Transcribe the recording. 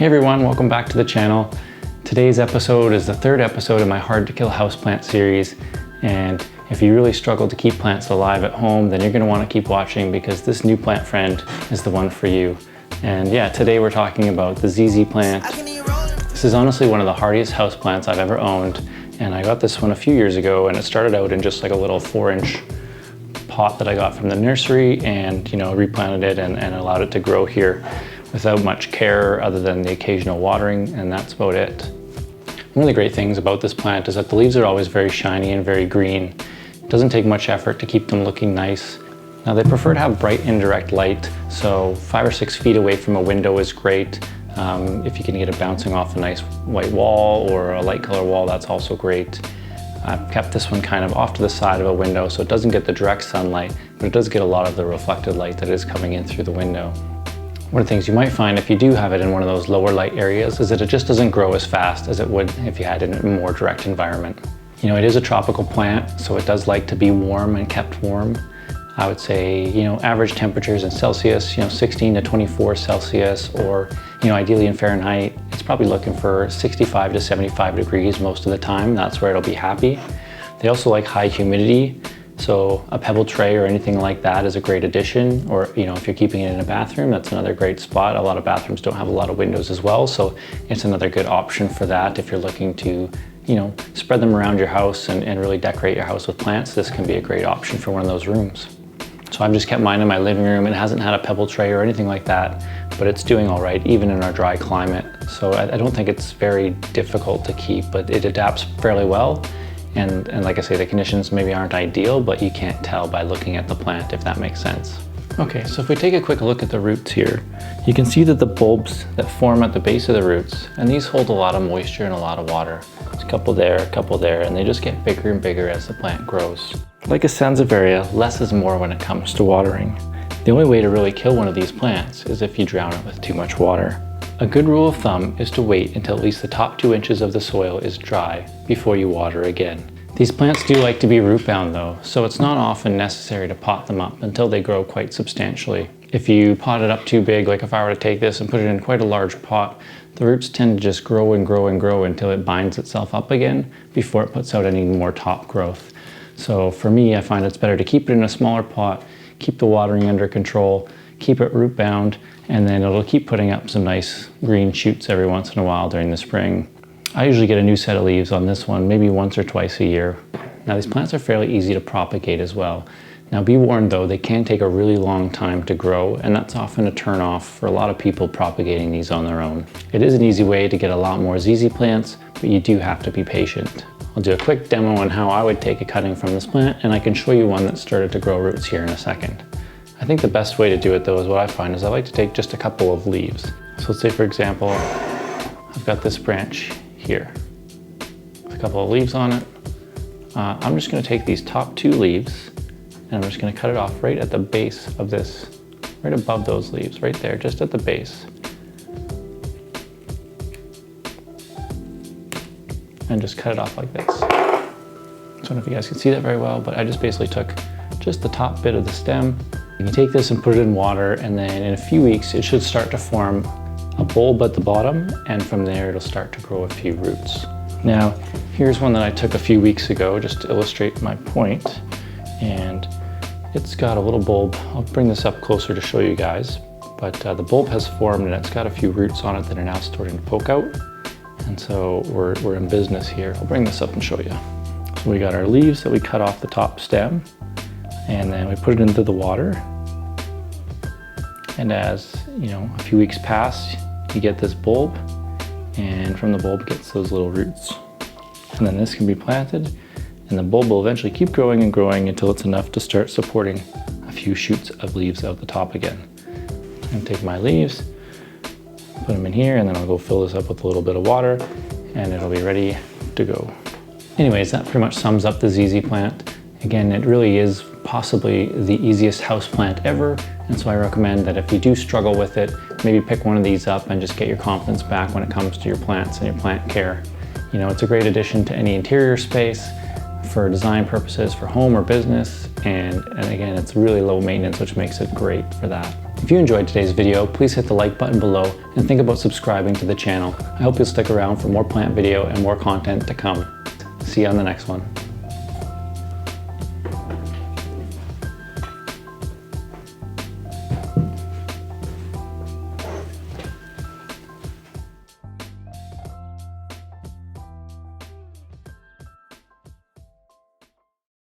Hey everyone, welcome back to the channel. Today's episode is the third episode in my Hard to Kill Houseplant series, and if you really struggle to keep plants alive at home, then you're going to want to keep watching because this new plant friend is the one for you. And yeah, today we're talking about the ZZ plant. This is honestly one of the hardiest houseplants I've ever owned, and I got this one a few years ago, and it started out in just like a little 4-inch pot that I got from the nursery, and replanted it and allowed it to grow here without much care other than the occasional watering, and that's about it. One of the great things about this plant is that the leaves are always very shiny and very green. It doesn't take much effort to keep them looking nice. Now they prefer to have bright indirect light, so 5 or 6 feet away from a window is great. If you can get it bouncing off a nice white wall or a light color wall, that's also great. I've kept this one kind of off to the side of a window so it doesn't get the direct sunlight, but it does get a lot of the reflected light that is coming in through the window. One of the things you might find if you do have it in one of those lower light areas is that it just doesn't grow as fast as it would if you had it in a more direct environment. It is a tropical plant, so it does like to be warm and kept warm. I would say, average temperatures in Celsius, 16 to 24 Celsius, or, ideally in Fahrenheit, it's probably looking for 65 to 75 degrees most of the time. That's where it'll be happy. They also like high humidity. So a pebble tray or anything like that is a great addition, or if you're keeping it in a bathroom, that's another great spot. A lot of bathrooms don't have a lot of windows as well, so it's another good option for that. If you're looking to spread them around your house and really decorate your house with plants, this can be a great option for one of those rooms. So I've just kept mine in my living room. It hasn't had a pebble tray or anything like that, but it's doing all right even in our dry climate. So I don't think it's very difficult to keep, but it adapts fairly well. And like I say, the conditions maybe aren't ideal, but you can't tell by looking at the plant, if that makes sense. Okay, so if we take a quick look at the roots here, you can see that the bulbs that form at the base of the roots, and these hold a lot of moisture and a lot of water. There's a couple there, and they just get bigger and bigger as the plant grows. Like a Zanzibaria, less is more when it comes to watering. The only way to really kill one of these plants is if you drown it with too much water. A good rule of thumb is to wait until at least the top 2 inches of the soil is dry before you water again. These plants do like to be root bound though, so it's not often necessary to pot them up until they grow quite substantially. If you pot it up too big, like if I were to take this and put it in quite a large pot, the roots tend to just grow and grow and grow until it binds itself up again before it puts out any more top growth. So for me, I find it's better to keep it in a smaller pot, keep the watering under control, keep it root bound, and then it'll keep putting up some nice green shoots every once in a while during the spring. I usually get a new set of leaves on this one, maybe once or twice a year. Now these plants are fairly easy to propagate as well. Now be warned though, they can take a really long time to grow, and that's often a turn off for a lot of people propagating these on their own. It is an easy way to get a lot more ZZ plants, but you do have to be patient. I'll do a quick demo on how I would take a cutting from this plant, and I can show you one that started to grow roots here in a second. I think the best way to do it though is what I find is I like to take just a couple of leaves. So let's say for example, I've got this branch here with a couple of leaves on it. I'm just going to take these top 2 leaves and I'm just going to cut it off right at the base of this, right above those leaves, right there, just at the base. And just cut it off like this. I don't know if you guys can see that very well, but I just basically took just the top bit of the stem. You take this and put it in water, and then in a few weeks it should start to form a bulb at the bottom, and from there it'll start to grow a few roots. Now here's one that I took a few weeks ago just to illustrate my point, and it's got a little bulb. I'll bring this up closer to show you guys, but the bulb has formed and it's got a few roots on it that are now starting to poke out, and so we're in business here. I'll bring this up and show you. So we got our leaves that we cut off the top stem, and then we put it into the water, and as a few weeks pass, you get this bulb, and from the bulb gets those little roots, and then this can be planted, and the bulb will eventually keep growing and growing until it's enough to start supporting a few shoots of leaves out the top again. And take my leaves, put them in here, and then I'll go fill this up with a little bit of water, and it'll be ready to go. Anyways, that pretty much sums up the ZZ plant. Again, it really is possibly the easiest house plant ever, and so I recommend that if you do struggle with it, maybe pick one of these up and just get your confidence back when it comes to your plants and your plant care. It's a great addition to any interior space, for design purposes for home or business, and again, it's really low maintenance, which makes it great for that. If you enjoyed today's video, please hit the like button below and think about subscribing to the channel. I hope you'll stick around for more plant video and more content to come. See you on the next one.